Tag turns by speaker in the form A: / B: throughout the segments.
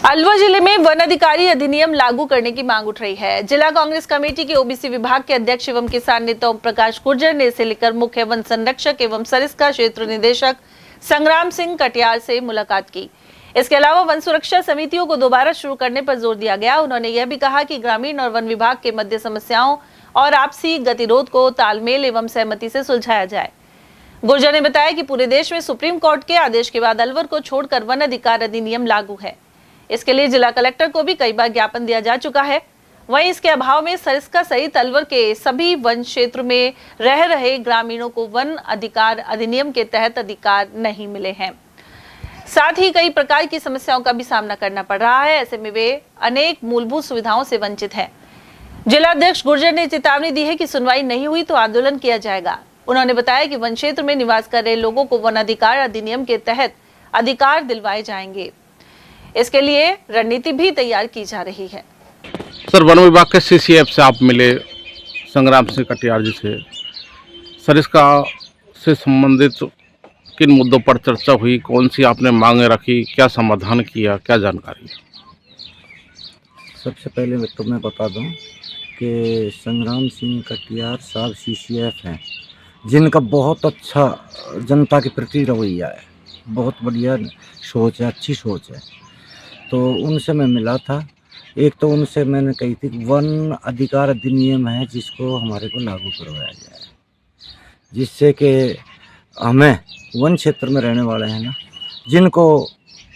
A: अलवर जिले में वन अधिकारी अधिनियम लागू करने की मांग उठ रही है। जिला कांग्रेस कमेटी के ओबीसी विभाग के अध्यक्ष एवं किसान नेता ओम प्रकाश गुर्जर ने इसे लेकर मुख्य वन संरक्षक एवं सरिस्का क्षेत्र निदेशक संग्राम सिंह कटियार से मुलाकात की। इसके अलावा वन सुरक्षा समितियों को दोबारा शुरू करने पर जोर दिया गया। उन्होंने यह भी कहा कि ग्रामीण और वन विभाग के मध्य समस्याओं और आपसी गतिरोध को तालमेल एवं सहमति से सुलझाया जाए। गुर्जर ने बताया कि पूरे देश में सुप्रीम कोर्ट के आदेश के बाद अलवर को छोड़कर वन अधिकार अधिनियम लागू है। इसके लिए जिला कलेक्टर को भी कई बार ज्ञापन दिया जा चुका है। वहीं इसके अभाव में सरिस्का सहित अलवर के सभी वन क्षेत्र में रह रहे ग्रामीणों को वन अधिकार अधिनियम के तहत अधिकार नहीं मिले हैं। साथ ही कई प्रकार की समस्याओं का भी सामना करना पड़ रहा है। ऐसे में वे अनेक मूलभूत सुविधाओं से वंचित हैं। जिलाध्यक्ष गुर्जर ने चेतावनी दी है कि सुनवाई नहीं हुई तो आंदोलन किया जाएगा। उन्होंने बताया कि वन क्षेत्र में निवास कर रहे लोगों को वन अधिकार अधिनियम के तहत अधिकार दिलवाए जाएंगे। इसके लिए रणनीति भी तैयार की जा रही है।
B: सर, वन विभाग के सीसीएफ से आप मिले, संग्राम सिंह कटियार जी से, सरिस्का से संबंधित किन मुद्दों पर चर्चा हुई, कौन सी आपने मांगे रखी, क्या समाधान किया, क्या जानकारी?
C: सबसे पहले मैं तुम्हें बता दूं कि संग्राम सिंह कटियार साहब सीसीएफ हैं, जिनका बहुत अच्छा जनता के प्रति रवैया है, बहुत बढ़िया सोच है, अच्छी सोच है। तो उनसे मैं मिला था। एक तो उनसे मैंने कही थी वन अधिकार अधिनियम है जिसको हमारे को लागू करवाया जाए, जिससे कि हमें वन क्षेत्र में रहने वाले हैं ना, जिनको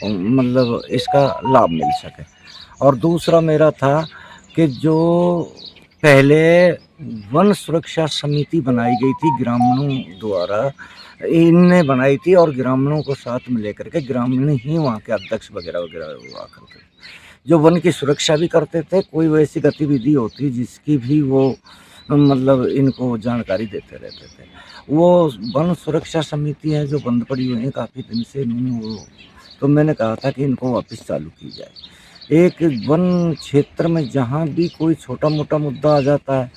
C: मतलब इसका लाभ मिल सके। और दूसरा मेरा था कि जो पहले वन सुरक्षा समिति बनाई गई थी ग्रामीणों द्वारा, इनने बनाई थी और ग्रामीणों को साथ में लेकर के ग्रामीण ही वहाँ के अध्यक्ष वगैरह वगैरह हुआ करते थे, जो वन की सुरक्षा भी करते थे। कोई वैसी गतिविधि होती जिसकी भी वो मतलब इनको जानकारी देते रहते थे। वो वन सुरक्षा समिति है जो बंद पड़ी हुई है काफ़ी दिन से, वो तो मैंने कहा था कि इनको वापस चालू की जाए। एक वन क्षेत्र में जहाँ भी कोई छोटा मोटा मुद्दा आ जाता है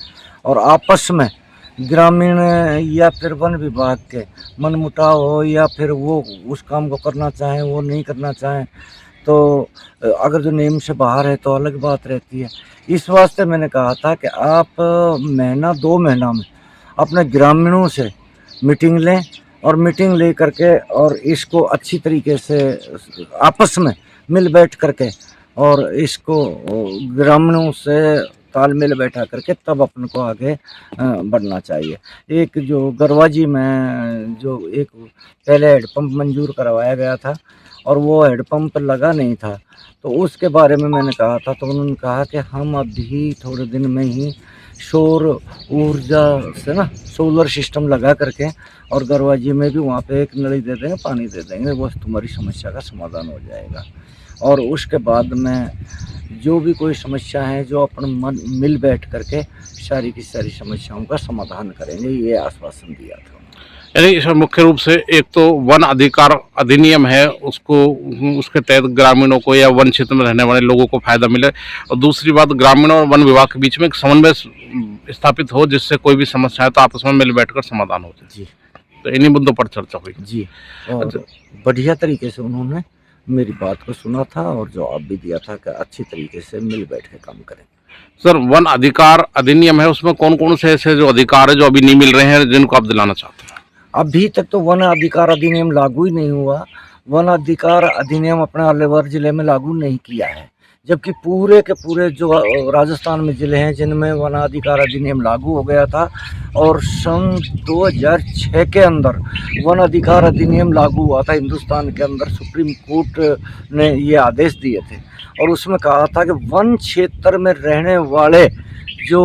C: और आपस में ग्रामीण या फिर वन विभाग के मनमुटाव हो या फिर वो उस काम को करना चाहें, वो नहीं करना चाहें, तो अगर जो नियम से बाहर है तो अलग बात रहती है। इस वास्ते मैंने कहा था कि आप महीना 2 महीना में अपने ग्रामीणों से मीटिंग लें और मीटिंग ले करके और इसको अच्छी तरीके से आपस में मिल बैठ करके और इसको ग्रामीणों से तालमेल बैठा करके तब अपन को आगे बढ़ना चाहिए। एक जो गरवाजी में जो एक पहले हैंडपम्प मंजूर करवाया गया था और वो हैंडपम्प लगा नहीं था, तो उसके बारे में मैंने कहा था, तो उन्होंने कहा कि हम अभी थोड़े दिन में ही सौर ऊर्जा से ना सोलर सिस्टम लगा करके और गरवाजी में भी वहाँ पे एक नली दे देंगे, पानी दे देंगे, बस तुम्हारी समस्या का समाधान हो जाएगा। और उसके बाद में जो भी कोई समस्या है जो अपन मन मिल बैठ करके सारी की सारी समस्याओं का समाधान करेंगे, ये आश्वासन दिया था।
B: यानी इसमें मुख्य रूप से एक तो वन अधिकार अधिनियम है, उसको उसके तहत ग्रामीणों को या वन क्षेत्र में रहने वाले लोगों को फायदा मिले, और दूसरी बात ग्रामीणों और वन विभाग के बीच में एक समन्वय स्थापित हो जिससे कोई भी समस्या है तो आपस में मिल बैठकर समाधान हो जाए।
C: जी,
B: तो इन्हीं मुद्दों पर चर्चा हुई।
C: जी, और बढ़िया तरीके से उन्होंने मेरी बात को सुना था और जवाब भी दिया था कि अच्छी तरीके से मिल बैठ के काम करें।
B: सर, वन अधिकार अधिनियम है, उसमें कौन कौन से ऐसे जो अधिकार है जो अभी नहीं मिल रहे हैं जिनको आप दिलाना चाहते हैं?
C: अभी तक तो वन अधिकार अधिनियम लागू ही नहीं हुआ। वन अधिकार अधिनियम अपने अलवर जिले में लागू नहीं किया है, जबकि पूरे के पूरे जो राजस्थान में ज़िले हैं जिनमें वन अधिकार अधिनियम लागू हो गया था और सन 2006 के अंदर वन अधिकार अधिनियम लागू हुआ था हिंदुस्तान के अंदर। सुप्रीम कोर्ट ने ये आदेश दिए थे और उसमें कहा था कि वन क्षेत्र में रहने वाले जो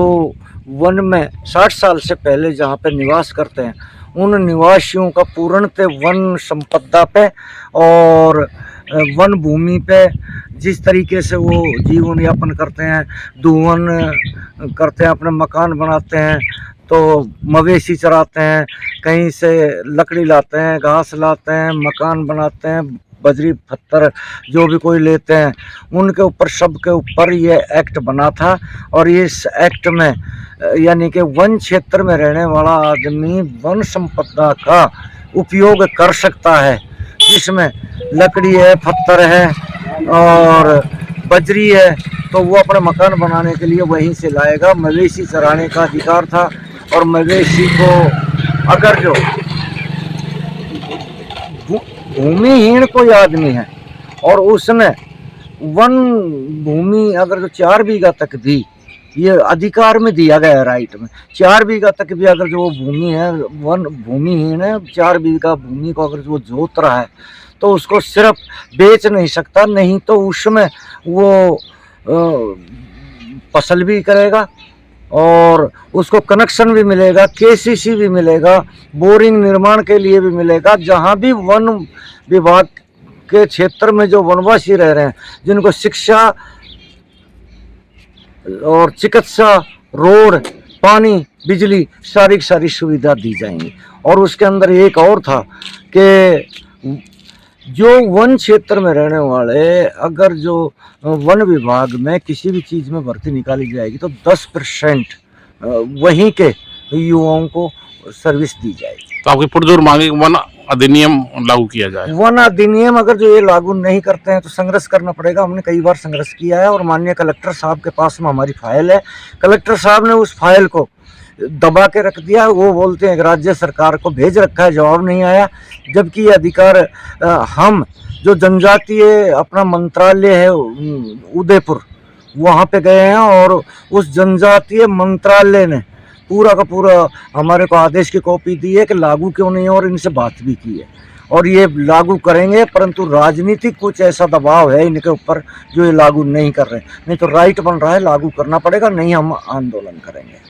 C: वन में 60 साल से पहले जहाँ पे निवास करते हैं उन निवासियों का पूर्णतः वन संपदा पे और वन भूमि पे जिस तरीके से वो जीवन यापन करते हैं, दोहन करते हैं, अपने मकान बनाते हैं, तो मवेशी चराते हैं, कहीं से लकड़ी लाते हैं, घास लाते हैं, मकान बनाते हैं, बजरी पत्थर जो भी कोई लेते हैं, उनके ऊपर सब के ऊपर ये एक्ट बना था। और इस एक्ट में यानी कि वन क्षेत्र में रहने वाला आदमी वन संपदा का उपयोग कर सकता है, जिसमें लकड़ी है, पत्थर है और बजरी है तो वो अपने मकान बनाने के लिए वहीं से लाएगा। मवेशी चराने का अधिकार था, और मवेशी को अगर जो भूमिहीन कोई आदमी है और उसने वन भूमि अगर जो 4 बीघा तक भी, ये अधिकार में दिया गया है राइट में, 4 बीघा तक भी अगर जो भूमि है, वन भूमिहीन है, 4 बीघा भूमि को अगर जो जोत रहा है तो उसको सिर्फ बेच नहीं सकता, नहीं तो उसमें वो फसल भी करेगा और उसको कनेक्शन भी मिलेगा, केसीसी भी मिलेगा, बोरिंग निर्माण के लिए भी मिलेगा। जहाँ भी वन विभाग के क्षेत्र में जो वनवासी रह रहे हैं, जिनको शिक्षा और चिकित्सा, रोड, पानी, बिजली, सारी सारी सुविधा दी जाएंगी। और उसके अंदर एक और था कि जो वन क्षेत्र में रहने वाले, अगर जो वन विभाग में किसी भी चीज़ में भर्ती निकाली जाएगी तो 10% वहीं के युवाओं को सर्विस दी जाएगी।
B: तो आपकी पुरजोर मांगे वन अधिनियम लागू किया जाए।
C: वन अधिनियम अगर जो ये लागू नहीं करते हैं तो संघर्ष करना पड़ेगा। हमने कई बार संघर्ष किया है और माननीय कलेक्टर साहब के पास में हमारी फाइल है। कलेक्टर साहब ने उस फाइल को दबा के रख दिया। वो बोलते हैं कि राज्य सरकार को भेज रखा है, जवाब नहीं आया। जबकि ये अधिकार हम जो जनजातीय अपना मंत्रालय है उदयपुर, वहाँ पे गए हैं और उस जनजातीय मंत्रालय ने पूरा का पूरा हमारे को आदेश की कॉपी दी है कि लागू क्यों नहीं है, और इनसे बात भी की है और ये लागू करेंगे। परंतु राजनीतिक कुछ ऐसा दबाव है इनके ऊपर जो ये लागू नहीं कर रहे। नहीं तो राइट बन रहा है, लागू करना पड़ेगा, नहीं हम आंदोलन करेंगे।